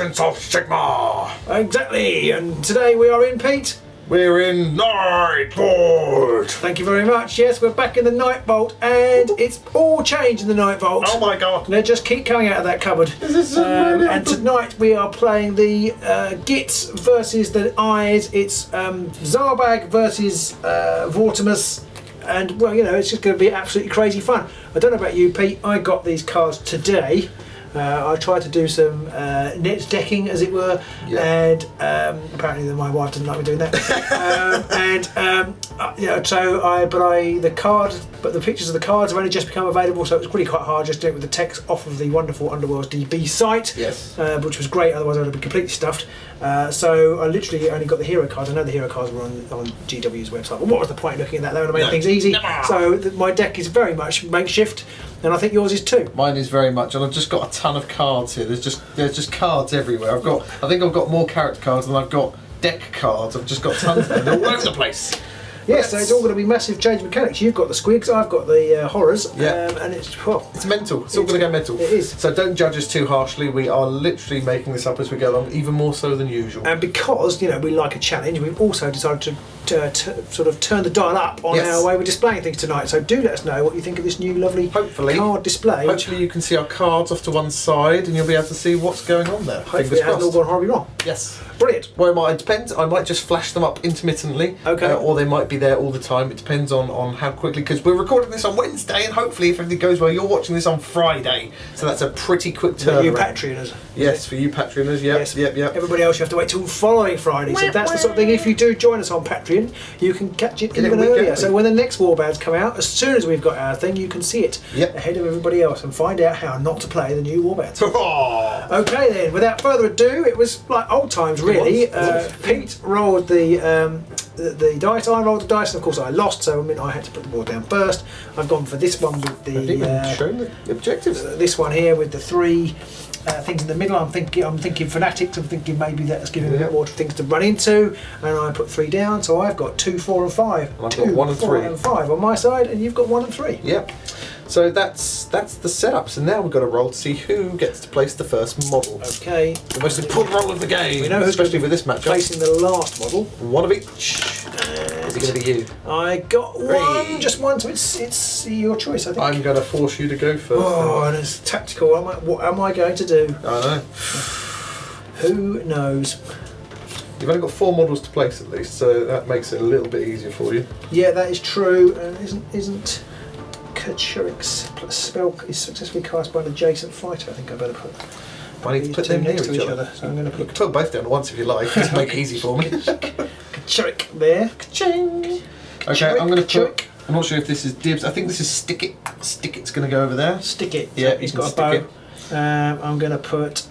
Agents of Sigmar. Exactly, and today we are in, Pete. We're in Nightvault. Thank you very much. Yes, we're back in the Nightvault, and it's all changed in the Nightvault. Oh my god. They just keep coming out of that cupboard. And tonight we are playing the Gits versus the Eyes. It's Zarbag versus Vortimus. And, well, you know, it's just going to be absolutely crazy fun. I don't know about you, Pete. I got these cards today. I tried to do some net decking, as it were, and apparently my wife doesn't like me doing that. But the pictures of the cards have only just become available, so it was really quite hard just doing it with the text off of the wonderful Underworlds DB site, which was great. Otherwise, I would have been completely stuffed. So I literally only got the hero cards. I know the hero cards were on GW's website, but what was the point looking at that? They would have made things easy. So my deck is very much makeshift. And I think yours is too. Mine is very much, and I've just got a ton of cards here. There's just cards everywhere. I think I've got more character cards than I've got deck cards. I've just got tons of them. They're all over the place. Yes, so it's all going to be massive change mechanics. You've got the squigs, I've got the horrors, and it's mental. It's all going to go mental. It is. So don't judge us too harshly. We are literally making this up as we go along, even more so than usual. And because, you know, we like a challenge, we've also decided to sort of turn the dial up on our way we're displaying things tonight. So do let us know what you think of this new lovely card display. Hopefully you can see our cards off to one side and you'll be able to see what's going on there. Hopefully it hasn't all gone horribly wrong. Yes. Brilliant. Well, it depends. I might just flash them up intermittently, or they might be there all the time. It depends on how quickly, because we're recording this on Wednesday, and hopefully, if everything goes well, you're watching this on Friday. So that's a pretty quick turnaround. For you Patreoners. Yes, for you Patreoners. Yep. Everybody else, you have to wait till the following Friday. So that's the sort of thing. If you do join us on Patreon, you can catch it even earlier. So when the next warbands come out, as soon as we've got our thing, you can see it ahead of everybody else and find out how not to play the new warbands. Okay, then. Without further ado, it was like old times, really. Pete rolled the dice, I rolled the dice, and of course I lost, so I had to put the board down first. I've gone for this one with the shown the objectives. This one here with the three things in the middle. I'm thinking fanatics. I'm thinking maybe that's giving a bit more things to run into, and I put 3 down. So I've got 2, 4, and 5. And I've got 1 and 3. 4 and 5 on my side, and you've got 1 and 3. Yep. So that's the setup. So now we've got to roll to see who gets to place the first model. Okay. The most important roll of the game. We know who's especially with this matchup. Placing the last model. 1 of each. Is it going to be you? I got 1, just 1. So it's your choice, I think. I'm going to force you to go first. Oh, and it's tactical. What am I going to do? I know. Who knows? You've only got 4 models to place at least, so that makes it a little bit easier for you. Yeah, that is true. And isn't Kachurik's spell is successfully cast by an adjacent fighter? I think I better put. I need to put them next to each other. So I'm going to put. You can put both down at once if you like. Just make it easy for me. Kachurik there. Ka-ching. Okay, I'm going to put. I'm not sure if this is dibs. I think this is stick it. Stick it's going to go over there. Stick it. Yeah, he's got a bow. I'm going to put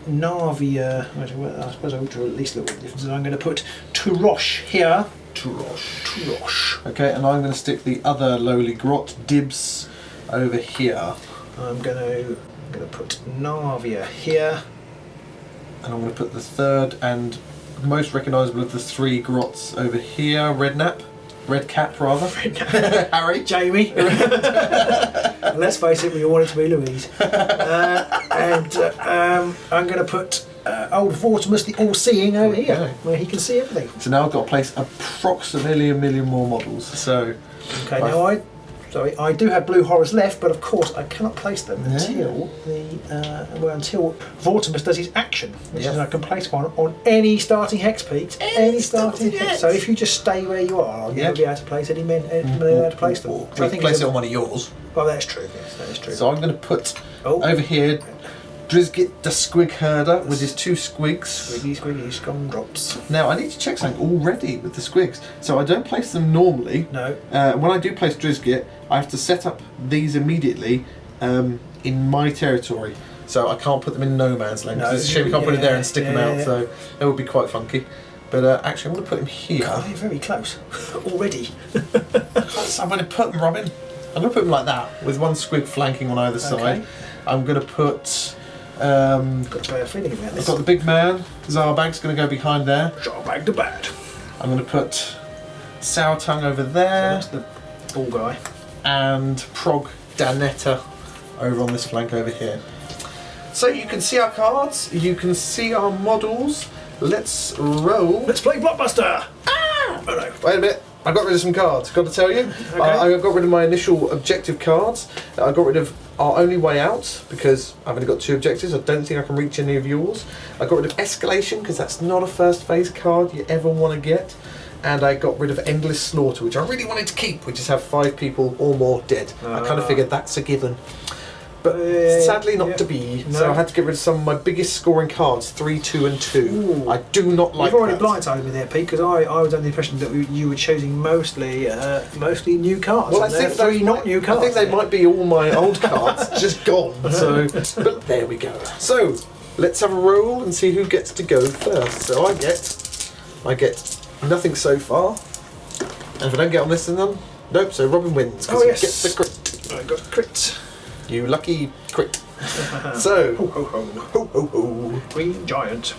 Navia. I suppose I would draw at least a little bit different. I'm going to put Turosh here. Turosh. Okay, and I'm going to stick the other lowly grot dibs over here. I'm going to put Navia here. And I'm going to put the third and most recognisable of the 3 grots over here. Red cap rather. Harry. Jamie. And let's face it, we all want it to be Louise. I'm going to put old Vortimus, the all-seeing, over here, where he can see everything. So now I've got to place approximately 1 million more models. So okay, now I do have blue horrors left, but of course I cannot place them until Vortimus does his action, which is I can place one on any starting hex, Pete. Any starting hex. So if you just stay where you are, you'll be able to place any men able to place them. I think place it on one of yours. Oh, that's true. Yes, that is true. So I'm going to put over here Drizgit the Squig Herder with his 2 squigs. Squiggy, strong drops. Now I need to check something already with the squigs. So I don't place them normally. No. When I do place Drizgit, I have to set up these immediately in my territory. So I can't put them in no man's land. No, it's a shame you can't put it there and stick them out. So that would be quite funky. But actually, I'm going to put them here. God, they're very close already. I'm going to put them, Robin. I'm going to put them like that, with 1 squig flanking on either side. I'm going to put. Got a better feeling about this. I've got the big man. Zarbag's going to go behind there. Zarbag the bad. I'm going to put Sour Tongue over there. So that's the ball guy. And Prog Danetta over on this flank over here. So you can see our cards, you can see our models. Let's roll. Let's play Blockbuster! Ah! Oh no. Wait a minute. I got rid of some cards, got to tell you. Okay. I got rid of my initial objective cards. I got rid of our only way out because I've only got 2 objectives. I don't think I can reach any of yours. I got rid of escalation because that's not a first phase card you ever want to get. And I got rid of endless slaughter, which I really wanted to keep, which is have 5 people or more dead. I kind of figured that's a given. But sadly not to be. No. So I had to get rid of some of my biggest scoring cards, 3, 2 and 2. Ooh. I do not like that. You've already blindsided me there, Pete, because I was under the impression that you were choosing mostly new cards. Well, I think 3 not new cards. I think they might be all my old cards, just gone. So, but there we go. So let's have a roll and see who gets to go first. So I get nothing so far. And if I don't get on this, then nope. So Robin wins because he gets the crit. I got crit. You lucky crit. So, ho ho ho, ho ho ho, Green Giant.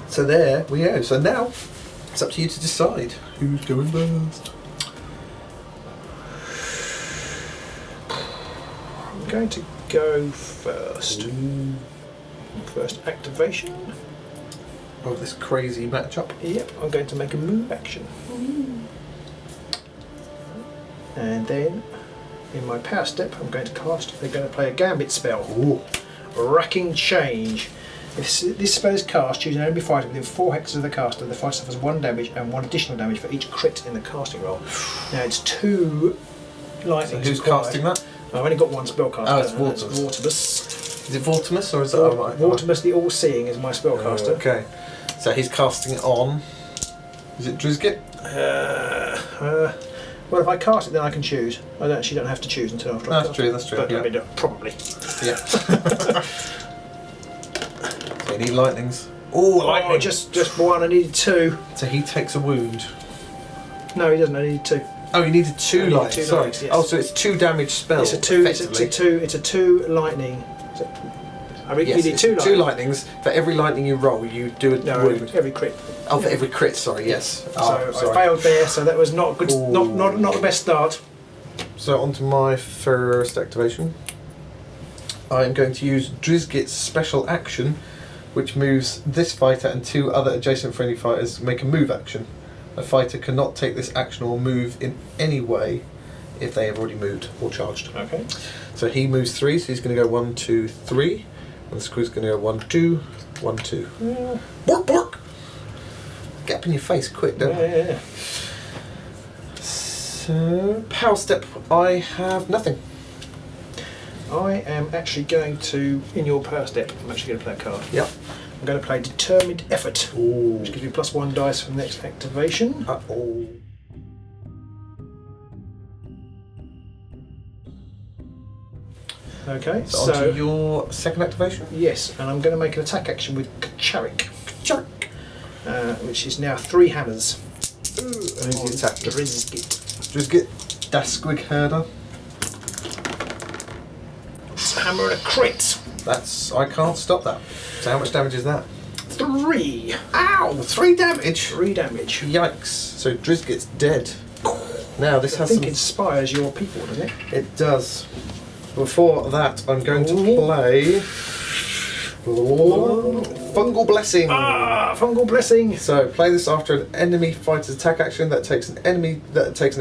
So there we go. So now it's up to you to decide who's going first. I'm going to go first. Ooh. First activation. Of this crazy matchup. Yep, I'm going to make a move action. And then in my power step, I'm going to play a gambit spell. Ooh. Racking Change. If this spell is cast, choose an enemy fighter within 4 hexes of the caster. The fighter suffers 1 damage and 1 additional damage for each crit in the casting roll. Now it's 2 lightning. So who's casting that? I've only got 1 spell caster. Oh, it's Vortimus. Vortimus. Is it Vortimus or is it? Vortimus the All-Seeing is my spellcaster. Oh, okay. So he's casting it on. Is it Drizgit? Well, if I cast it, then I can choose. I actually don't have to choose until after I cast it. That's true. But yeah. I mean, probably. Yeah. So you need lightnings. Oh, lightning! Just 1. I needed 2. So he takes a wound. No, he doesn't. I needed 2. Oh, you needed 2 lightning. Sorry. Lightnings, yes. Oh, so it's 2 damage spell. It's a 2. It's a 2 lightning. I mean, yes, you need 2 lightning. 2 lightnings. For every lightning you roll, you do a wound. Every crit. Oh, for every crit. Sorry. Yes. So I failed there. So that was not good. Not the best start. So on to my first activation. I am going to use Drizgit's special action, which moves this fighter and 2 other adjacent friendly fighters to make a move action. A fighter cannot take this action or move in any way if they have already moved or charged. Okay. So he moves 3, so he's going to go 1, 2, 3. And the screw's going to go 1, 2, 1, 2. Yeah. Bork, bork! Get up in your face quick, don't I? Yeah. So, power step, I have nothing. I am actually going to, in your power step, I'm actually going to play a card. Yep. I'm going to play Determined Effort, Ooh. which gives me +1 dice for the next activation. Uh-oh. Okay, So on to your second activation? Yes, and I'm going to make an attack action with Kacharik, which is now 3 hammers. Ooh, and who's the attacker? Drizgit. Das Squig Herder. Hammer and a crit. I can't stop that. So how much damage is that? 3. Ow! 3 damage? 3 damage. Yikes. So Drizgit's dead. Now this has some... inspires your people, doesn't it? It does. Before that, I'm going to play... Fungal Blessing. Fungal Blessing. So play this after an enemy fighter's attack action that takes an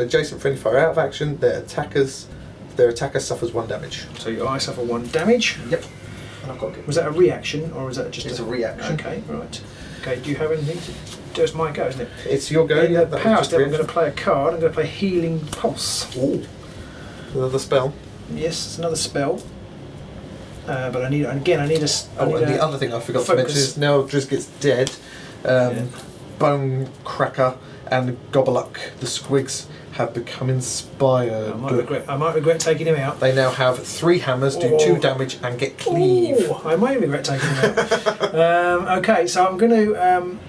adjacent friendly fire out of action. Their attacker suffers 1 damage. So I suffer 1 damage. Yep. And I've got. Was that a reaction or is that just? It's a reaction. Okay, right. Okay. Do you have anything to do? It's my go, isn't it? It's your go. In Yeah. the power step, I'm going to play a card. I'm going to play Healing Pulse. Ooh. Another spell. Yes, it's another spell. But I need. Again, I need a. And the other thing I forgot to mention is now Drizgit's dead. Bone Cracker and Gobberluck, the Squigs, have become inspired. I might regret taking him out. They now have 3 hammers, do 2 damage, and get cleave. I might regret taking him out. Okay, so I'm going to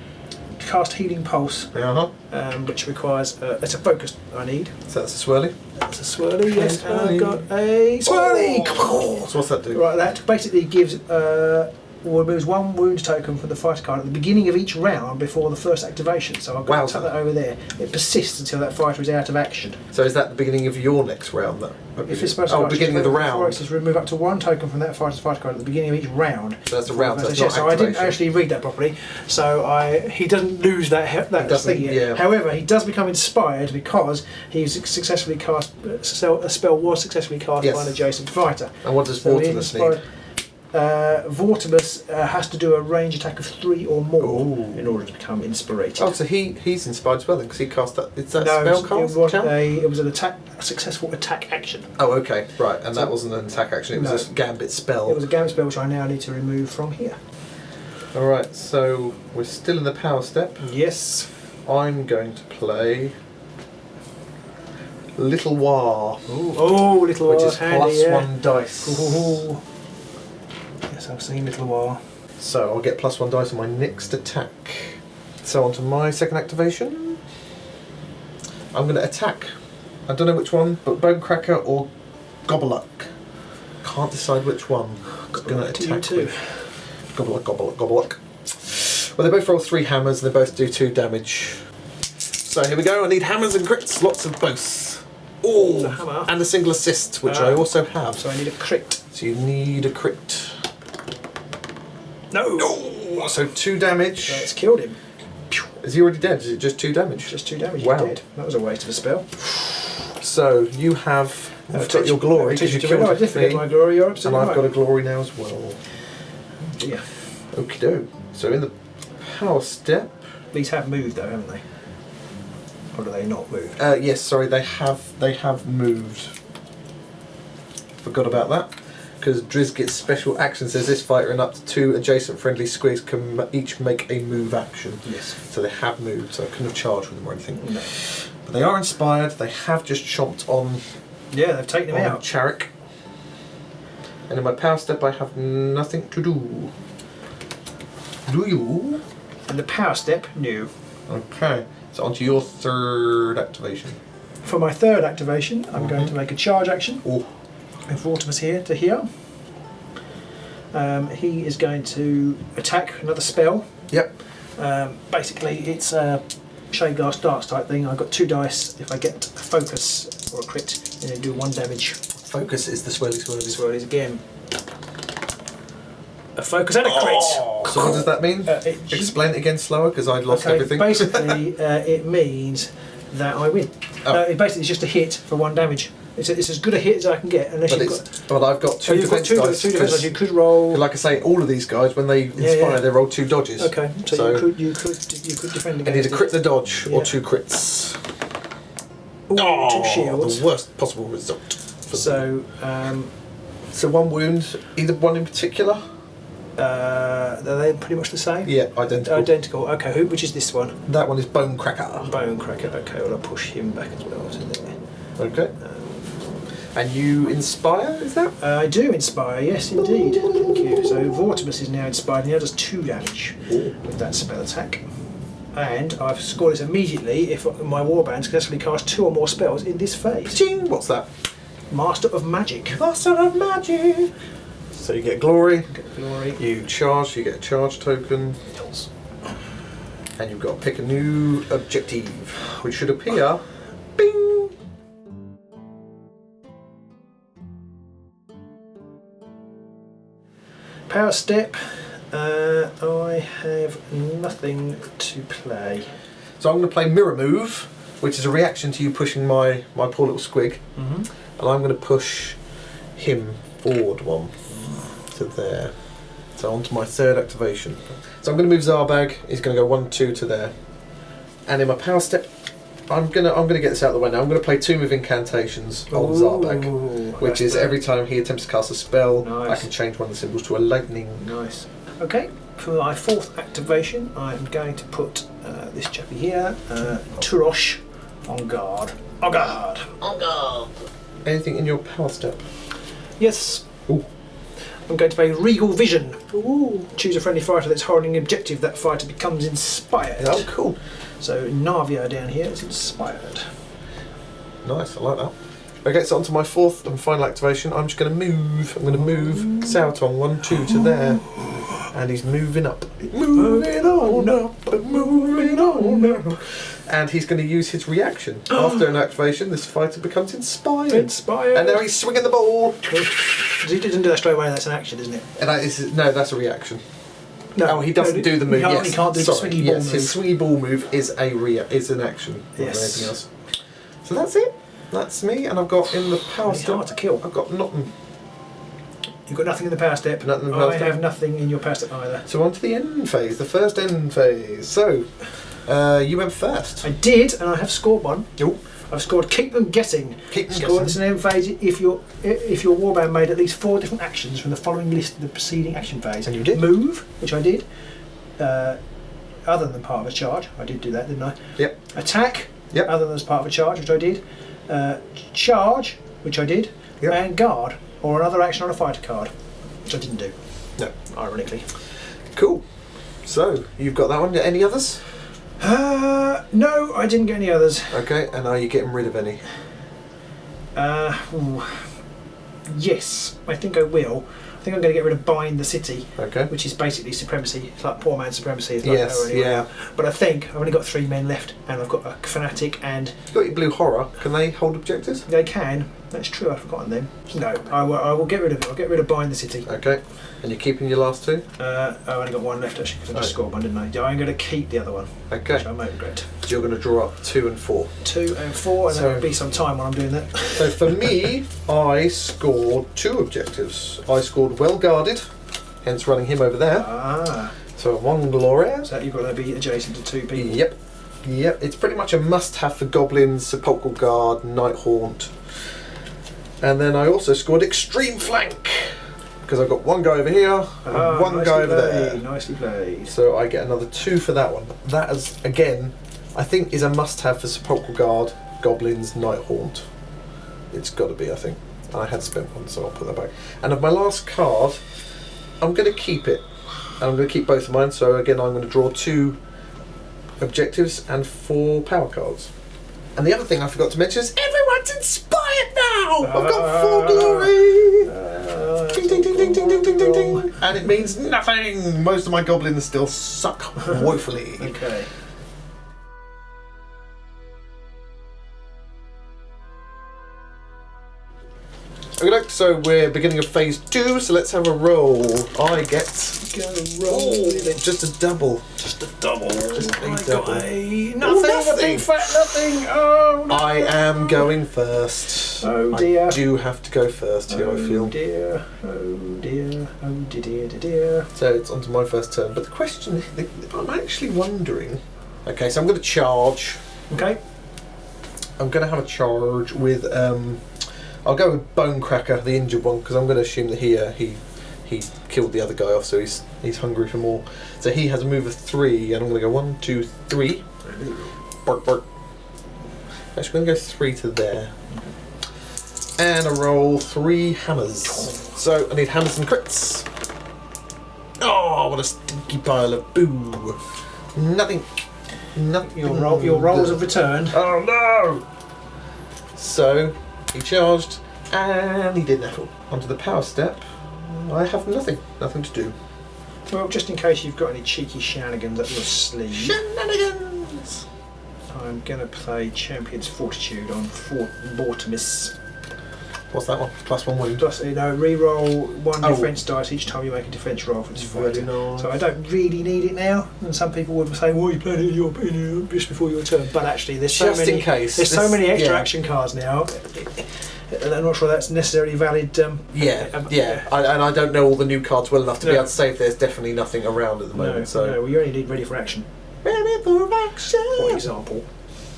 cast Healing Pulse, which requires it's a focus I need. So that's a swirly. That's a swirly, yes, and I've got a swirly. So what's that do? Right, that basically gives removes 1 wound token from the fighter card at the beginning of each round before the first activation. So I'm going to tuck that over there. It persists until that fighter is out of action. So is that the beginning of your next round, though? If it's supposed to beginning of the round. It says remove up to 1 token from that fighter's fighter card at the beginning of each round. So that's a round. So, so I didn't actually read that properly. So he doesn't lose that thing yet. Yeah. However, he does become inspired because he's successfully cast. A spell was successfully cast by an adjacent fighter. And what does Vortimus need? Vortimus has to do a range attack of 3 or more in order to become inspired. Oh, so he's inspired as well then, because he cast that. Is that spell cast? It was a successful attack action. Oh, okay, right, and that wasn't an attack action. It was a gambit spell. It was a gambit spell which I now need to remove from here. All right, so we're still in the power step. Yes. I'm going to play Little War. Little War, which is handy, +1 dice. Ooh. Yes, I've seen Little War. So I'll get +1 dice on my next attack. So on to my second activation. I'm going to attack. I don't know which one, but Bonecracker or Gobbleluck. Can't decide which one. I'm going to attack too. Gobbleluck. Well, they both roll 3 hammers and they both do 2 damage. So here we go. I need hammers and crits, lots of both. Oh, and a single assist, which I also have. So I need a crit. So you need a crit. No. So 2 damage. So it's killed him. Is he already dead? Is it just 2 damage? Just 2 damage. Wow. He's dead. That was a waste of a spell. So you have got your glory because you killed I did forget my glory. You're absolutely and right. I've got a glory now as well. Yeah. Okie doke. So in the power step. These have moved though, haven't they? Or do they not move? Yes, sorry, they have moved. Forgot about that. Because Driz gets special action, says this fighter and up to 2 adjacent friendly squigs can each make a move action. Yes. So they have moved, so I couldn't have charged with them or anything. No. But they are inspired, they have just chomped on. Yeah, they've taken him out. Charrick. And in my power step I have nothing to do. Do you? And the power step, no. Okay. So on to your third activation. For my third activation, I'm going to make a charge action. Oh. With Vortimus here to here. He is going to attack another spell. Yep. Basically, it's a Shade Glass Darts type thing. I've got 2 dice. If I get a focus or a crit, then I do 1 damage. Focus is the swirly. Swirlies again. A focus and a crit. So what does that mean? Explain it again slower, because I lost everything. Basically, it means that I win. Basically, it's just a hit for 1 damage. It's as good a hit as I can get, unless but I've got 2 defense dice. 2 defense dice. You could roll. Like I say, all of these guys, when they inspire, they roll 2 dodges. Okay, so you could defend against. I need a crit the dodge or 2 crits. Ooh, 2 shields. The worst possible result. So 1 wound. Either one in particular. Are they pretty much the same? Yeah, identical. Identical. Okay, which is this one? That one is Bonecracker. Bonecracker. Okay, well I'll push him back as well to there. Okay. And you inspire, is that? I do inspire, yes indeed. Thank you. So Vortimus is now inspired and now does 2 damage with that spell attack. And I've scored this immediately if my warband successfully cast 2 or more spells in this phase. Ching! What's that? Master of Magic. Master of Magic! So you get glory. Get glory. You charge, you get a charge token. And you've got to pick a new objective, which should appear. Bing! Power step. I have nothing to play. So I'm going to play Mirror Move, which is a reaction to you pushing my poor little squig. And I'm going to push him forward 1 to there. So on to my third activation. So I'm going to move Zarbag. He's going to go 1, 2 to there. And in my power step, I'm gonna get this out of the way now. I'm going to play 2 move incantations on Zarbag, which is every time he attempts to cast a spell, I can change one of the symbols to a lightning. Nice. Okay, for my 4th activation, I'm going to put this chappy here, Turosh, on guard. On guard. On guard. Anything in your power step? Yes. Ooh. I'm going to play Regal Vision. Ooh. Choose a friendly fighter that's holding an objective. That fighter becomes inspired. Oh, cool. So Navia down here is inspired. Nice, I like that. Okay, so on to my 4th and final activation. I'm just going to move. I'm going to move Sauton 1, 2 to there. And he's moving up. Moving on up, moving on up. And he's going to use his reaction. After an activation, this fighter becomes inspired. And now he's swinging the ball. He didn't do that straight away, that's an action, isn't it? And no, that's a reaction. No, he doesn't do the move. He can't do the swingy ball move. His swingy ball move is an action. Yes. Anything else. So that's it. That's me, and I've got in the power It's step. hard to kill. I've got nothing. You've got nothing in the power step. Nothing in the power I step. have nothing in your power step either. So on to the end phase, the first end phase. So, you went first. I did, and I have scored one. Oh. I've scored Keep Them Guessing. Keep them Scored guessing. as an end phase if your warband made at least 4 different actions from the following list of the preceding action phase. And you did. Move, which I did. Other than part of a charge, I did do that, didn't I? Yep. Attack, Yep. other than as part of a charge, which I did. Charge, which I did. Yep. And guard, or another action on a fighter card, which I didn't do. No. Ironically. Cool. So, you've got that one. Any others? No, I didn't get any others. Okay, and are you getting rid of any? Yes, I think I will. I think I'm going to get rid of Bind the City, Okay. which is basically supremacy. It's like poor man's supremacy. It's like Yes, that anyway. yeah. But I think I've only got 3 men left, and I've got a fanatic, and You've got your blue horror. Can they hold objectives? they can. That's true. I've forgotten them. No, I will get rid of it. I'll get rid of Bind the City. Okay. And you're keeping your last 2? I've only got 1 left actually, because I just Oh. scored one, didn't I? Yeah, I'm going to keep the other one, Okay. which I may regret. So you're going to draw up 2 and 4. 2 and 4, and So- there will be some time when I'm doing that. So for me, I scored 2 objectives. I scored well guarded, hence running him over there. Ah, So 1 glorious. so you've got to be adjacent to 2 people. Yep. Yep. It's pretty much a must-have for goblins, sepulchral guard, Nighthaunt. And then I also scored extreme flank because I've got 1 guy over here and 1 guy over there. Nicely played. So I get another 2 for that one. That is again, I think, is a must-have for sepulchral guard, goblins, Nighthaunt. It's got to be, I think. And I had spent 1, so I'll put that back. And of my last card, I'm going to keep it. And I'm going to keep both of mine. So again, I'm going to draw 2 objectives and 4 power cards. And the other thing I forgot to mention is everyone's inspired now. I've got 4 glory. Ding, ding, ding, ding, ding, ding, ding, ding, ding. And it means nothing. Most of my goblins still suck woefully. Okay. Okay, so we're beginning of phase 2, so let's have a roll. I get just a double. Just a double. Just a I double. got a Oh, nothing, fat nothing. Oh no. I am going first. Oh dear. I do have to go first here, I feel. Oh dear. Oh dear. Oh dear, dear. So it's onto my first turn. But the question, I'm actually wondering. Okay, so I'm going to charge. Okay. I'm going to have a charge with. I'll go with Bonecracker, the injured one, because I'm going to assume that he killed the other guy off, so he's hungry for more. So he has a move of 3, and I'm going to go 1, 2, 3. Bark, bark. Actually, I'm going to go 3 to there. And I roll 3 hammers. So I need hammers and crits. Oh, what a stinky pile of boo. Nothing. Nothing. Your rolls have returned. Oh no! So he charged and he did nothing. Onto the power step. I have nothing to do. Well, just in case you've got any cheeky shenanigans up your sleeve, Shenanigans! I'm going to play Champion's Fortitude on Fort Mortimus. What's that one? +1 wound. Plus, re-roll 1 Oh. defense dice each time you make a defense roll for this Very fighter. nice. So I don't really need it now. And some people would say, "Why are you playing it just before your turn?" But actually, there's so Just many. in case. There's so many extra yeah. action cards now. And I'm not sure that's necessarily valid. Yeah. And I don't know all the new cards well enough to be No. able to say if there's definitely nothing around at the moment. No, so we only need ready for action, ready for action. for example.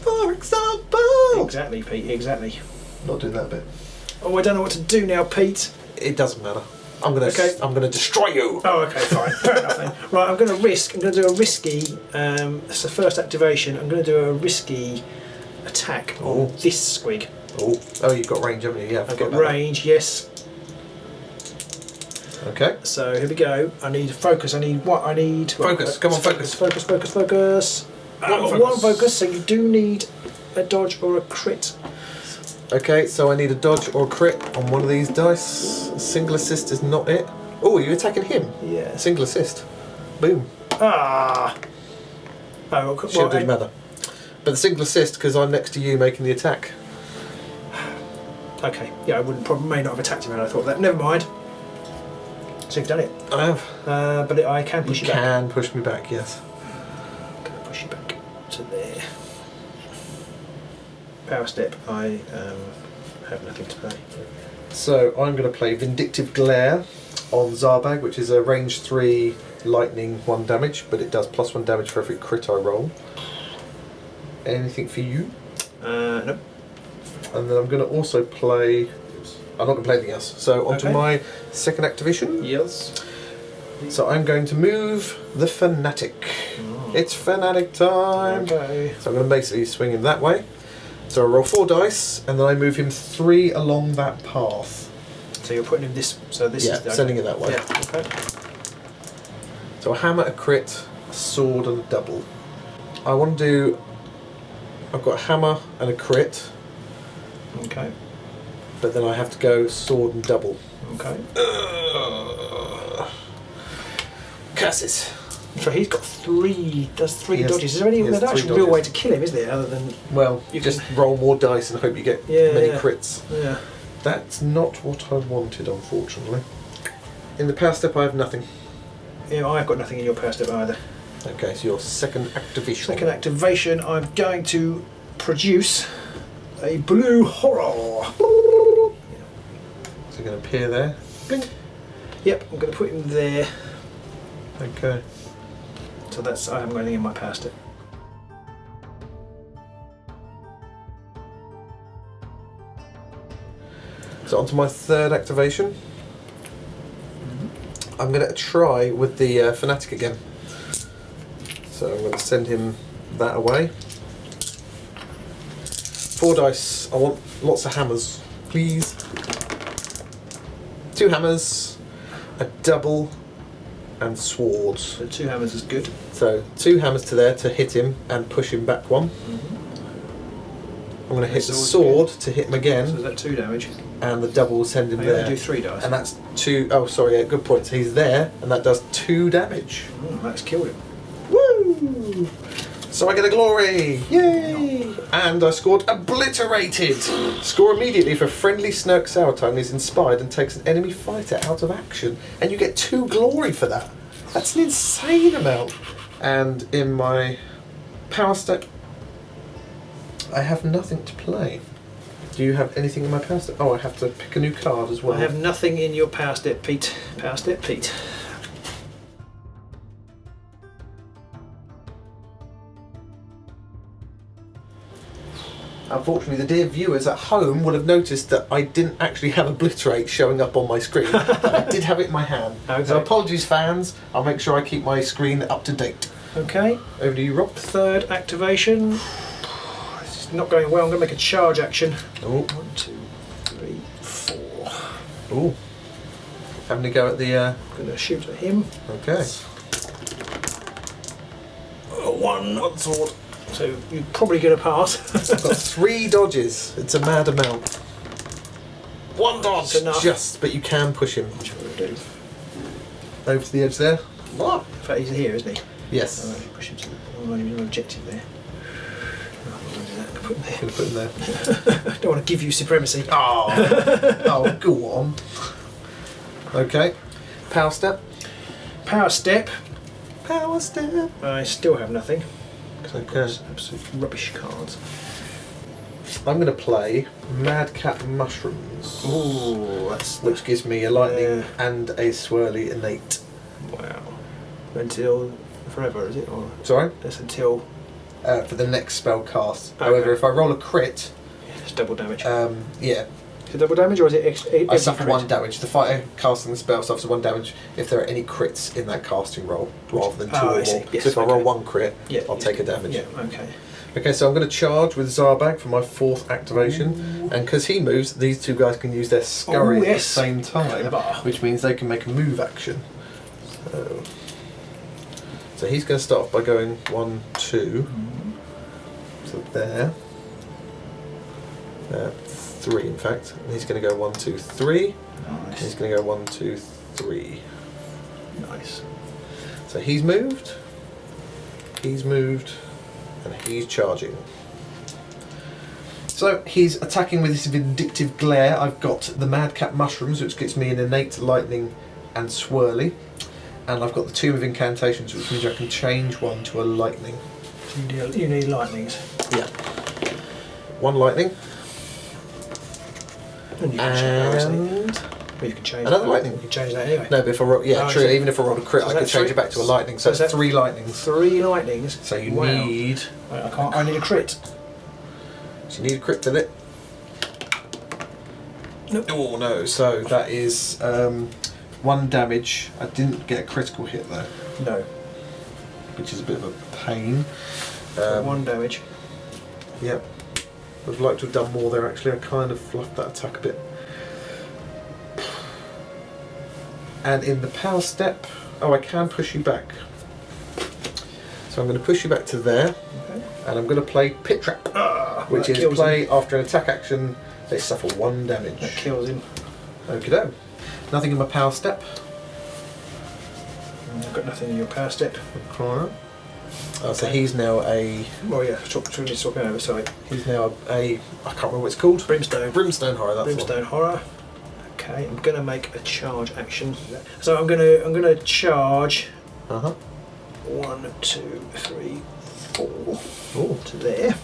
For example. Exactly, Pete. Exactly. Not doing that bit. Oh, I don't know what to do now, Pete. It doesn't matter. I'm gonna destroy you. Oh, okay, fine. Fair enough then. Right, I'm going to do a risky. It's the first activation. I'm going to do a risky attack on this squig. Oh, you've got range, haven't you? Yeah, I've got range, yes. Okay. So here we go. I need focus. I need what? I need Focus. Come on, focus. Focus. One focus. So you do need a dodge or a crit. Okay, so I need a dodge or a crit on one of these dice. A single assist is not it. Oh, you're attacking him? Yeah. Single assist. Boom. Ah. Oh, well, Shield doesn't matter. But the single assist because I'm next to you making the attack. Okay. Yeah, I may not have attacked him had I thought that. Never mind. So you've done it. I have. But I can push you back. You can push me back, yes. I'm going to push you back to there. Power step. I have nothing to play. So I'm going to play Vindictive Glare on Zarbag, which is a range 3 lightning 1 damage, but it does +1 damage for every crit I roll. Anything for you? Nope. And then I'm going to also play... I'm not going to play anything else. So onto my second activation. Yes. So I'm going to move the Fanatic. Oh. It's Fanatic time! Okay. So I'm going to basically swing him that way. So I roll 4 dice, and then I move him 3 along that path. So you're putting him this... So this is... sending it that way. Yeah, okay. So a hammer, a crit, a sword and a double. I want to do... I've got a hammer and a crit. Okay. But then I have to go sword and double. Okay. Curses. So he's got 3 dodges. Is there any real real way to kill him, is there, other than... Well, you just roll more dice and hope you get many crits. Yeah. That's not what I wanted, unfortunately. In the power step I have nothing. Yeah, I've got nothing in your power step either. Okay, so your second activation. Second activation, I'm going to produce a blue horror. So you're going to appear there. Blink. Yep, I'm going to put him there. Okay. So that's... I haven't got anything in my power step. So onto my third activation. I'm going to try with the Fanatic again. So I'm going to send him that away. 4 dice. I want lots of hammers, please. 2 hammers, a double, and swords. So 2 hammers is good. So 2 hammers to there to hit him and push him back 1. I'm going to hit the sword to hit him again. So is that 2 damage? And the double will send him there. Do 3 dice. And that's 2. Oh, sorry, yeah, good point. So he's there, and that does 2 damage. That's killed him. Woo! So I get a glory! Yay! And I scored Obliterated! Score immediately if a friendly Snurk Sourtongue is inspired and takes an enemy fighter out of action. And you get 2 glory for that. That's an insane amount. And in my power step, I have nothing to play. Do you have anything in my power step? Oh, I have to pick a new card as well. I have nothing in your power step, Pete. Power step, Pete. Unfortunately, the dear viewers at home will have noticed that I didn't actually have Obliterate showing up on my screen. But I did have it in my hand. Okay. So apologies, fans. I'll make sure I keep my screen up to date. Okay. Over to you, Rob. Third activation. This is not going well. I'm going to make a charge action. Oh. 1, 2, 3, 4. Oh. Having to go at the... I'm going to shoot at him. Okay. 1 sword. So you're probably going to pass. I've got 3 dodges. It's a mad amount. 1 dodge, just, but you can push him. Which will do. Over to the edge there. What? In fact, he's here, isn't he? Yes. I'm going to push him to the... I'm going to do an objective there. I'm going to do that. Put him there. Going to put him there. I don't want to give you supremacy. Oh, oh, go on. Okay. Power step. Power step. Power step. I still have nothing. Okay. Absolute rubbish cards. I'm going to play Madcap Mushrooms. Ooh, which gives me a lightning and a swirly innate. Wow. Until forever, is it? Or sorry? That's until... for the next spell cast. Okay. However, if I roll a crit... It's double damage. Yeah. Is it double damage or is it I suffer crit? 1 damage. The fighter casting the spell suffers 1 damage if there are any crits in that casting roll, rather than 2 or more. Yes, so if I roll 1 crit, I'll take a damage. Yeah, okay. Okay, so I'm going to charge with Zarbag for my 4th activation, and because he moves, these 2 guys can use their scurry at the same time, which means they can make a move action. So he's going to start off by going 1, 2. So there. 3 in fact. And he's going to go 1, 2, 3. Nice. He's going to go 1, 2, 3. Nice. So he's moved, and he's charging. So he's attacking with this vindictive glare. I've got the Madcap Mushrooms, which gets me an innate lightning and swirly. And I've got the Tomb of Incantations, which means I can change one to a lightning. You need lightnings. Yeah. 1 lightning. And you can change another that. lightning. You can change that anyway. No, but if I roll, yeah, true. Even if I rolled a crit, So I could change it back to a lightning. So it's 3 lightnings. 3 lightnings. So you need. I can't. I need a crit. So you need a crit with it. Nope. Oh no! So that is 1 damage. I didn't get a critical hit though. No. Which is a bit of a pain. 1 damage. Yep. I'd like to have done more there actually. I kind of fluffed that attack a bit. And in the power step, I can push you back. So I'm going to push you back to there, and I'm going to play Pit Trap, which is play after an attack action. They suffer 1 damage. That kills him. Okie doke. Nothing in my power step. I've got nothing in your power step. Alright. Oh, so he's now a. Oh yeah, talking over. Sorry. He's now a. I can't remember what it's called. Brimstone. Brimstone horror. That's Brimstone horror. Okay, I'm gonna make a charge action. So I'm gonna charge. 1, 2, 3, 4. Ooh. To there.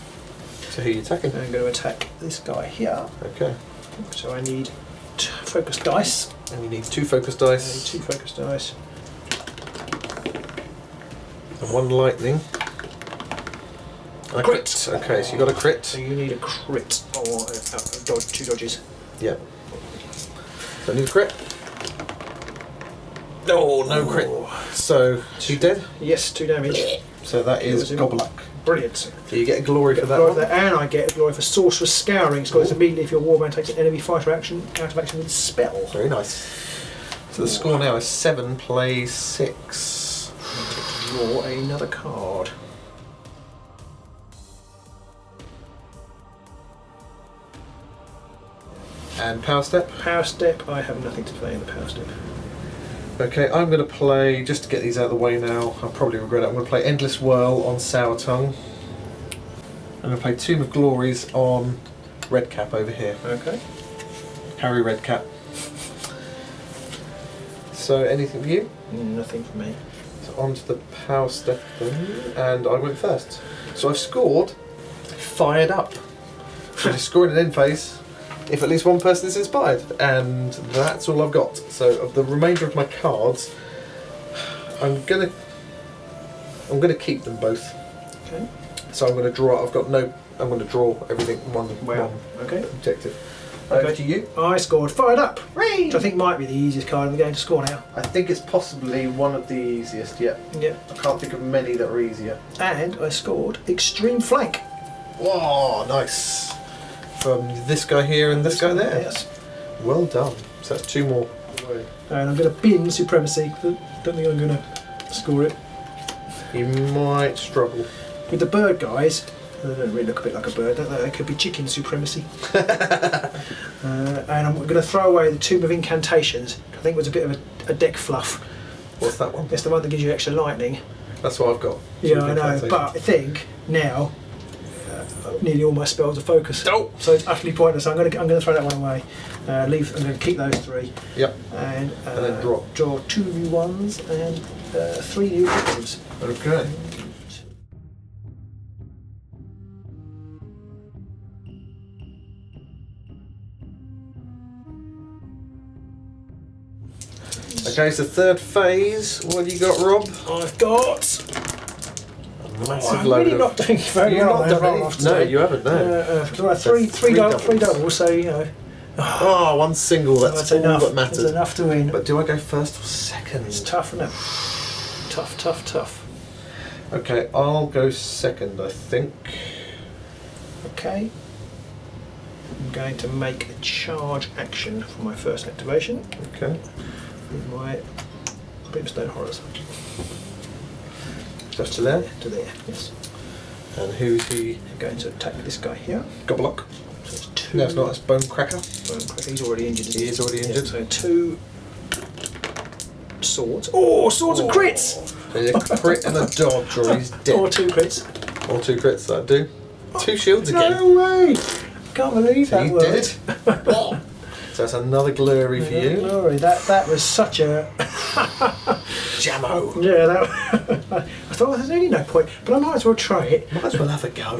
So who are you attacking? I'm going to attack this guy here. Okay. So I need focus dice. And you need 2 focus dice. I need 2 focus dice. And 1 lightning. A crit. Okay, so you got a crit. So you need a crit or dodge, 2 dodges. Yeah. So I need a crit. Oh, no crit. So, she dead? Yes, 2 damage. So that is Gobluck. Brilliant. So you get a glory for that one. one. And I get a glory for Sorcerer's Scouring. So it's immediately if your warband takes an enemy fighter action out of action with a spell. Very nice. So the score now is 7 plays 6. Draw another card. And power step? Power step, I have nothing to play in the power step. Okay, I'm going to play, just to get these out of the way now, I'll probably regret it, I'm going to play Endless Whirl on Sour Tongue. I'm going to play Tomb of Glories on Redcap over here. Okay. Harry Redcap. So anything for you? Nothing for me. So on to the power step then, and I went first. So I've scored, fired up. So just scoring an end phase if at least one person is inspired, and that's all I've got. So of the remainder of my cards, I'm gonna keep them both. Okay. So I'm gonna draw. I'm gonna draw everything one Okay. objective. Okay. Over to you. I scored fired up, which I think might be the easiest card in the game to score now. I think it's possibly one of the easiest. Yeah. Yeah. I can't think of many that are easier. And I scored extreme flank. Whoa, nice. From this guy here and this guy there. Yes. Well done. So that's 2 more. And I'm going to bin supremacy. Don't think I'm going to score it. You might struggle. With the bird guys, they don't really look a bit like a bird, don't they? They could be chicken supremacy. And I'm going to throw away the Tomb of Incantations. I think it was a bit of a deck fluff. What's that one? It's the one that gives you extra lightning. That's what I've got. Yeah, I know, but I think now nearly all my spells are focused. Oh. So it's utterly pointless. I'm going to throw that one away. I'm going to keep those 3. Yep. And then draw. Draw 2 new ones and 3 new objectives. Okay. Okay, so 3rd phase. What have you got, Rob? I've got. Massive I'm load really of. not doing very You've well. not done any- No, you haven't. No. Three doubles. So you know. Oh, 1 single. That's all enough. that matters. It's enough to win. But do I go first or second? It's tough, isn't it? Tough. Okay, I'll go second, I think. Okay. I'm going to make a charge action for my first activation. Okay. With my Brimstone Horrors. Just to there? To there, yes. And who's he? I'm going to attack this guy here. Goblock. So it's 2. No, it's not. It's Bone Cracker. He's already injured. He is already injured. Yeah, so 2 swords. Oh, swords and crits! There's a crit and a dodge, or he's dead. Or 2 crits. Or 2 crits, that'd do. 2 shields again. No way! Can't believe that He's worked. dead. So that's another glory for you. Glory. That was such a Jammo. yeah. That I thought there's really no point, but I might as well try it. Might as well have a go.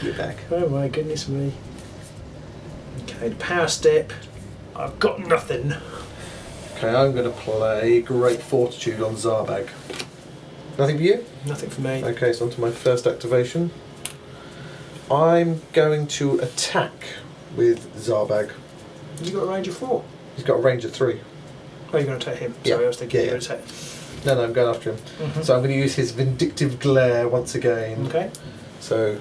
Get back. Oh my goodness me. Okay, the power step. I've got nothing. Okay, I'm going to play Great Fortitude on Zarbag. Nothing for you? Nothing for me. Okay, so on to my first activation. I'm going to attack with Zarbag. Has he got a range of 4? He's got a range of 3. Oh, you're going to attack him? Yeah. Sorry, I was thinking Yeah, you were going to attack. No, I'm going after him. So I'm going to use his Vindictive Glare once again. Okay. So,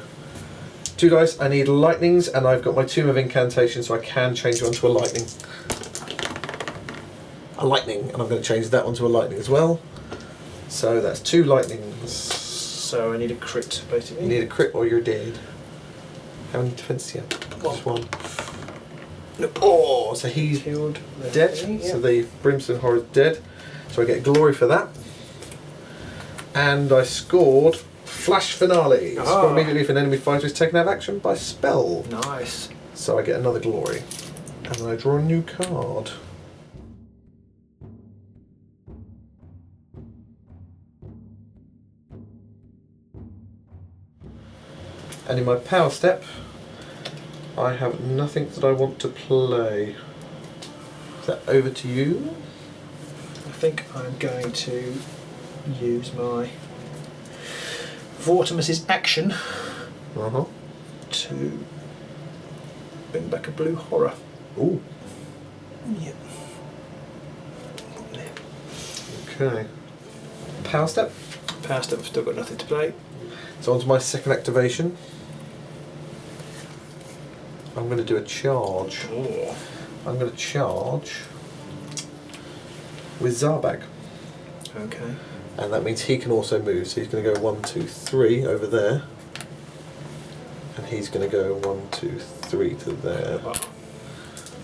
2 dice. I need lightnings, and I've got my Tomb of Incantation, so I can change one to a lightning. A lightning, and I'm going to change that one to a lightning as well. So that's 2 lightnings. So I need a crit, basically. You need a crit or you're dead. How many defense do you have? Just 1. Nope. Oh, so he's Killed. dead. Yeah. So the Brimstone Horror is dead. So I get glory for that. And I scored Flash Finale. Score immediately if an enemy fighter is taken out of action by spell. Nice. So I get another glory. And then I draw a new card. And in my power step, I have nothing that I want to play. Is that over to you? I think I'm going to use my Vortimus's action to bring back a blue horror. Ooh. Yep. Okay. Power step. Power step, I've still got nothing to play. So on to my second activation. I'm going to do a charge. Oh. I'm going to charge with Zarbag. Okay. And that means he can also move. So he's going to go 1, 2, 3 over there. And he's going to go 1, 2, 3 to there. Oh.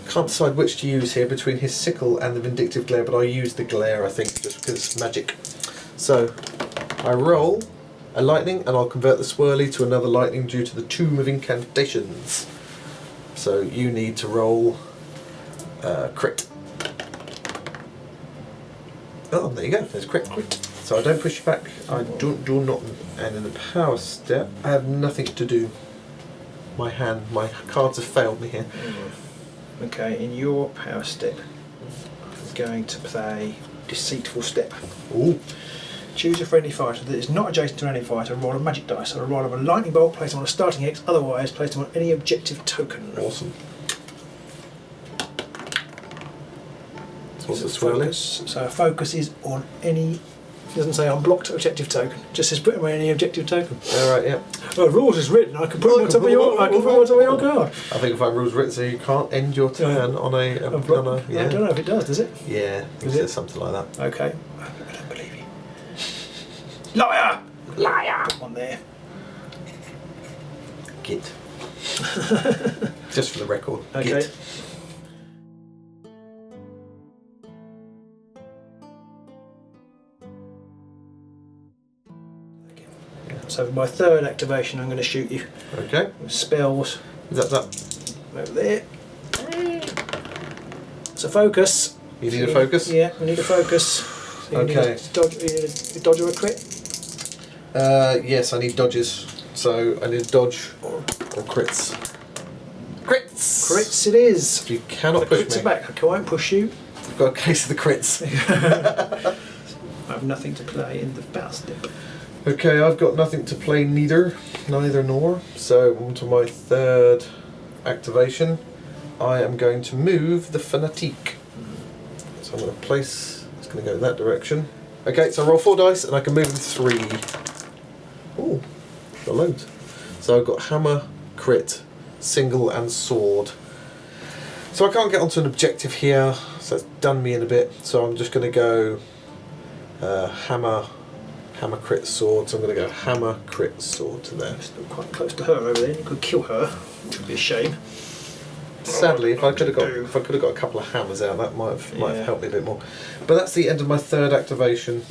Can't decide which to use here between his sickle and the Vindictive Glare, but I use the glare, I think, just because it's magic. So I roll a lightning and I'll convert the swirly to another lightning due to the Tomb of Incantations. So you need to roll crit. Oh, there you go, there's crit. So I don't push you back, I do not, and in the power step, I have nothing to do. My cards have failed me here. Okay, in your power step, I'm going to play Deceitful Step. Ooh. Choose a friendly fighter that is not adjacent to an enemy fighter and roll a magic dice. So a roll of a lightning bolt, place them on a starting X, otherwise place them on any objective token. Awesome. So what's the swirly? So focus is on any, it doesn't say unblocked objective token, just says put them on any objective token. Alright, yeah. Well, rules is written, I can put them on top of your card. I think if I rules written so you can't end your turn on a yeah. I don't know if it does it? Yeah, I think it says something like that. Okay. I don't believe you. Liar! Liar! Put one there. Git. Just for the record. Okay. Git. So for my third activation I'm going to shoot you. Okay. With spells. Is that? Over there. So focus. You need a focus? Yeah, we need a focus. So you Okay. need a dodge or a crit? Yes, I need dodges. So I need a dodge or crits. Crits! Crits it is. You cannot The push crits me. are back. I won't push you. I've got a case of the crits. I have nothing to play in the battle step. Okay, I've got nothing to play neither nor. So on to my third activation. I am going to move the Fanatique. So I'm going to place, it's going to go in that direction. Okay, so I roll 4 dice and I can move them 3. Ooh, got loads. So I've got hammer, crit, single and sword. So I can't get onto an objective here, so it's done me in a bit. So I'm just going to go hammer, crit, sword. So I'm going to go hammer, crit, sword to there. Still quite close to her over there. You could kill her, which would be a shame. Sadly, if I could have got a couple of hammers out, that might have helped me a bit more. But that's the end of my third activation.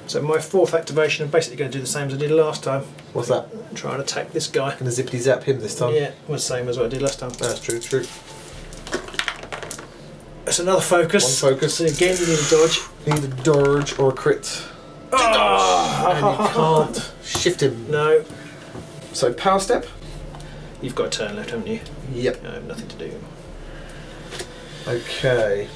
So my fourth activation, I'm basically going to do the same as I did last time. What's that? Try and attack this guy. Going to zippity zap him this time? Yeah, the same as what I did last time. That's true. That's another focus. One focus. So again, you need a dodge. Need a dodge or a crit. Oh! And you can't shift him. No. So power step. You've got a turn left, haven't you? Yep. I have nothing to do. Okay.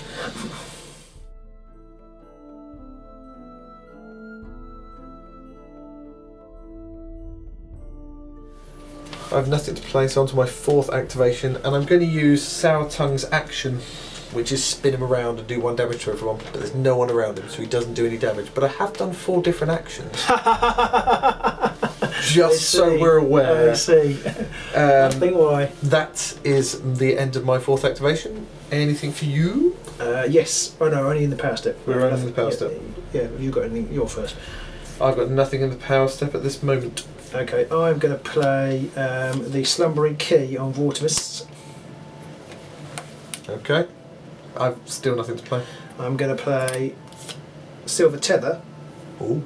I have nothing to place onto my fourth activation, and I'm going to use Sour Tongue's action, which is spin him around and do 1 damage to everyone, but there's no one around him, so he doesn't do any damage. But I have done 4 different actions. Just so we're aware. I see. I think why. That is the end of my fourth activation. Anything for you? Yes. Oh no, only in the power step. We're only in the power step. Yeah, have you got anything? You're first. I've got nothing in the power step at this moment. Okay, I'm going to play the Slumbering Key on Vortimus. Okay. I've still nothing to play. I'm going to play Silver Tether. Ooh.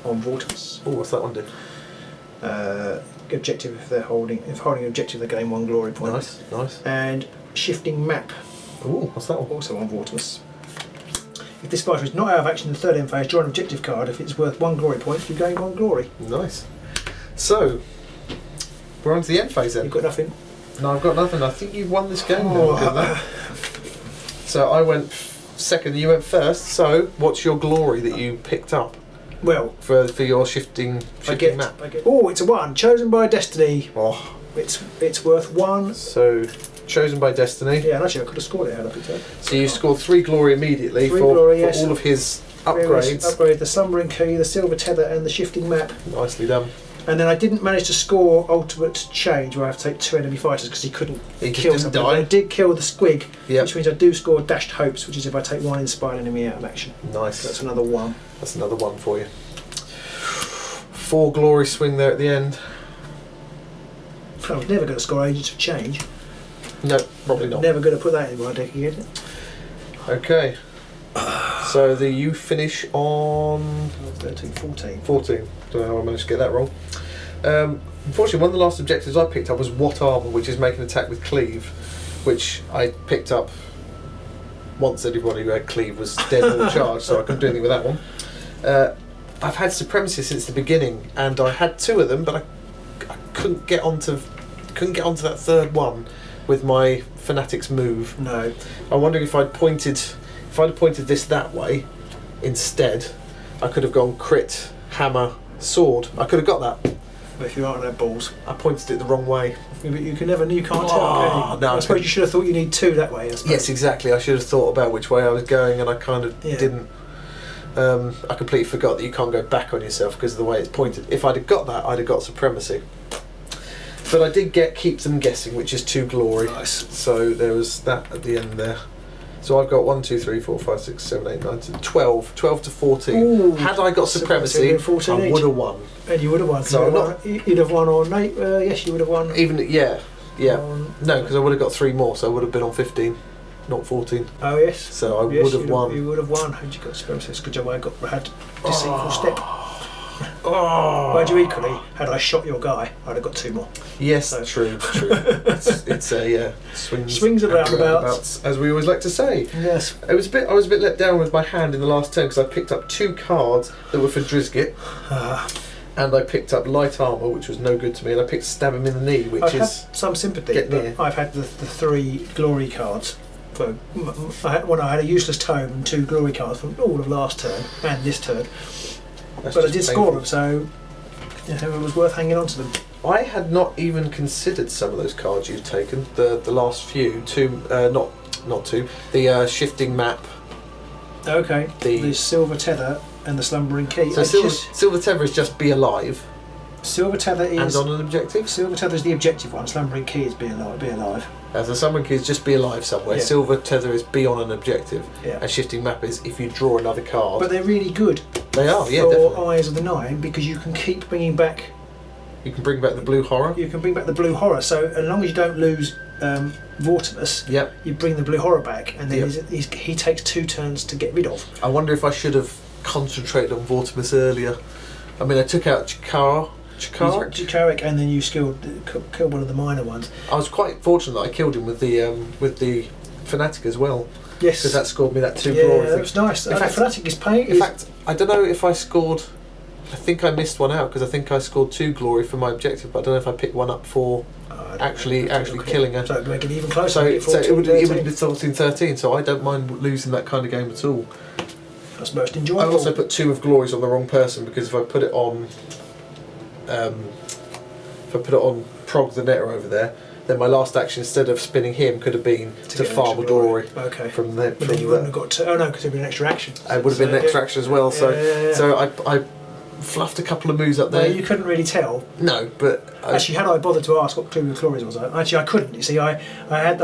On Vortimus. Oh, what's that one do? Objective if holding objective, they gain 1 glory point. Nice. And Shifting Map. Ooh, what's that one? Also on Vortimus. If this fighter is not out of action in the third end phase, draw an objective card. If it's worth 1 glory point, you gain 1 glory. Nice. So, we're on to the end phase then. You've got nothing? No, I've got nothing. I think you've won this game now. So I went second, you went first. So, what's your glory that you picked up? Well, for your shifting map. Oh, it's a 1. Chosen by Destiny. Oh. It's worth 1. So, chosen by Destiny. Yeah, and actually I could have scored it had I picked it. So you scored 3 glory immediately for all of his upgrades. Upgrade the Slumbering Key, the Silver Tether and the Shifting Map. Nicely done. And then I didn't manage to score Ultimate Change where I have to take 2 enemy fighters because he couldn't kill something. I did kill the Squig, which means I do score Dashed Hopes, which is if I take 1 inspired enemy out of action. Nice. So that's another 1. That's another 1 for you. 4 glory swing there at the end. I was never going to score Agents of Change. No, probably not. Never going to put that in my deck again. Okay. So you finish on 13, 14. 14. Don't know how I managed to get that wrong. Unfortunately, one of the last objectives I picked up was What Armour, which is make an attack with Cleave, which I picked up once anybody who had Cleave was dead or charged, so I couldn't do anything with that one. I've had Supremacy since the beginning, and I had 2 of them, but I couldn't get onto that third one with my Fanatics move. No. I'm wondering if I'd pointed this that way instead, I could have gone crit, hammer, sword. I could have got that. But if you aren't at balls, I pointed it the wrong way. You can't tell, can you? No, I suppose you should have thought you need 2 that way. Yes, exactly. I should have thought about which way I was going, and I kind of didn't. I completely forgot that you can't go back on yourself because of the way it's pointed. If I'd have got that, I'd have got Supremacy. But I did keep them guessing, which is 2 glory. Nice. So there was that at the end there. So I've got 1, 2, 3, 4, 5, 6, 7, 8, 9, 10, 12 to 14. Ooh, had I got Supremacy, I would have won. And you would have won. So you'd have won on 8. Yes, you would have won. Even no, because I would have got 3 more, so I would have been on 15, not 14. Oh yes. So I would have won. You would have won had you got Supremacy. It's a good job I had Deceitful Step. Oh. Mind you, equally, had I shot your guy, I'd have got 2 more. Yes, so. True. It's a swings and roundabouts, as we always like to say. Yes. I was a bit let down with my hand in the last turn because I picked up 2 cards that were for Drizgit, and I picked up Light Armour, which was no good to me, and I picked Stab Him in the Knee, which is some sympathy. But I've had the 3 glory cards. When I had a useless tome and 2 glory cards from all of last turn and this turn. But I did score them, so it was worth hanging on to them. I had not even considered some of those cards you've taken. The last few, not 2. The Shifting Map. Okay. The Silver Tether and the Slumbering Key. So Silver Tether is just be alive. Silver Tether is... And on an objective? Silver Tether is the objective one. Slumbering Key is be alive. So Slumbering Key is just be alive somewhere. Yeah. Silver Tether is be on an objective. Yeah. And Shifting Map is if you draw another card. But they're really good. They are, yeah, for definitely. Eyes of the Nine, because you can keep bringing back You can bring back the blue horror. You can bring back the blue horror. So as long as you don't lose Vortimus, Yep. you bring the blue horror back, and then Yep. he takes 2 turns to get rid of. I wonder if I should have concentrated on Vortimus earlier. I mean, I took out Chikaric, and then you killed one of the minor ones. I was quite fortunate that I killed him with the Fanatic as well. Yes, because that scored me that 2 glory that thing. was nice. In fact, Fanatic is paying. In fact, I don't know if I scored. I think I missed one out because I think I scored 2 glory for my objective, but I don't know if I picked one up for actually killing her. So it'd make it even closer. So it would be 14-13. 14-13. So I don't mind losing that kind of game at all. That's most enjoyable. I also put 2 of glories on the wrong person because if I put it on, Prog the Netter over there, then my last action instead of spinning him could have been to farm a glory. Okay. From the. But then you wouldn't have got to. Oh no, because it'd been an extra action. It would have been an extra action as well. So I fluffed a couple of moves up there. Well, you couldn't really tell. No, but actually, had I bothered to ask what Clue with Glories was, actually I couldn't. You see, I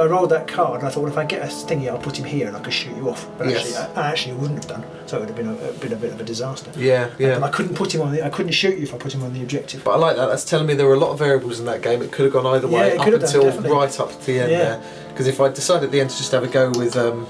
rolled that card and I thought, well, if I get a thingy, I'll put him here and I could shoot you off. But actually, I wouldn't have done. So it would have been a bit of a disaster. Yeah. But I couldn't put him on. I couldn't shoot you if I put him on the objective. But I like that. That's telling me there were a lot of variables in that game. It could have gone either way up until right up to the end there. Because if I decided at the end to just have a go with him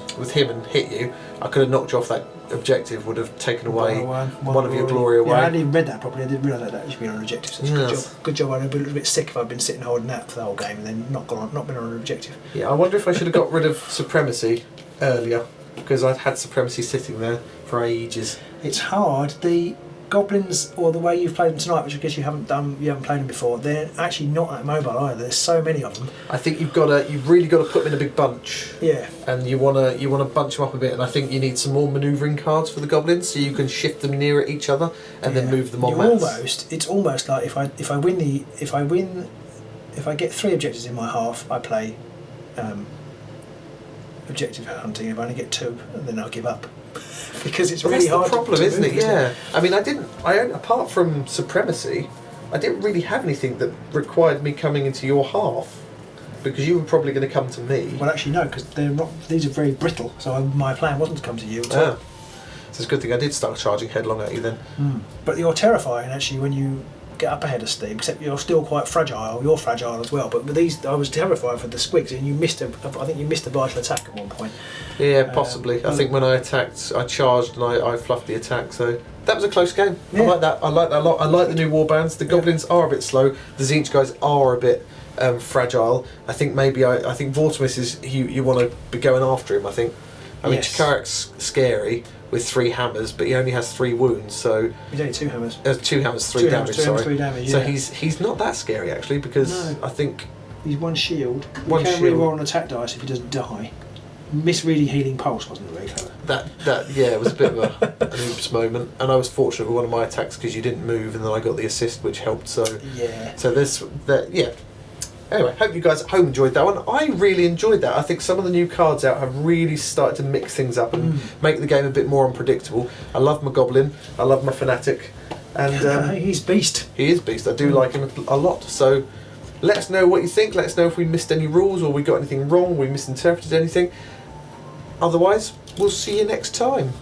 and hit you, I could have knocked you off that objective. Would have taken away one of your glory away. Yeah, I hadn't even read that properly. I didn't realise that should be on an objective. So good job. I'd have been a little bit sick if I'd been sitting holding that for the whole game and then not been on an objective. Yeah, I wonder if I should have got rid of Supremacy earlier because I'd had Supremacy sitting there for ages. It's hard. The goblins, or the way you've played them tonight, which I guess you haven't played them before, they're actually not that mobile either. There's so many of them. I think you've really got to put them in a big bunch. Yeah. And you want to bunch them up a bit, and I think you need some more manoeuvring cards for the goblins, so you can shift them nearer each other and then move them on mats. It's almost like if I get 3 objectives in my half, I play objective hunting. If I only get 2, then I'll give up. Because it's really hard. That's the problem, isn't it? Yeah. It? I mean, apart from Supremacy, I didn't really have anything that required me coming into your half, because you were probably going to come to me. Well, actually, no, because they're not. These are very brittle. So my plan wasn't to come to you at all. So it's a good thing I did start charging headlong at you then. But you're terrifying actually when you get up ahead of steam. Except you're still quite fragile. You're fragile as well. But with these, I was terrified for the squigs, and you missed I think you missed a vital attack at one point. Yeah, possibly. I think when I attacked, I charged and I fluffed the attack. So that was a close game. Yeah. I like that. I like that a lot. I like the new warbands. The goblins are a bit slow. The Tzeentch guys are a bit fragile. I think maybe I think Vortimus is you want to be going after him. I mean, Chikaric's scary with 3 hammers, but he only has 3 wounds. So he's only 2 hammers. 2 hammers, 3 damage. Sorry. 3 damage. So he's not that scary actually, because I think he's 1 shield. You can reroll an attack dice if he doesn't die. Misreading Healing Pulse wasn't very clever. It was a bit of an oops moment, and I was fortunate with one of my attacks because you didn't move, and then I got the assist, which helped. So Anyway, hope you guys at home enjoyed that one. I really enjoyed that. I think some of the new cards out have really started to mix things up and make the game a bit more unpredictable. I love my Goblin. I love my Fanatic. And he's beast. He is beast. I do like him a lot. So let us know what you think. Let us know if we missed any rules or we got anything wrong, we misinterpreted anything. Otherwise, we'll see you next time.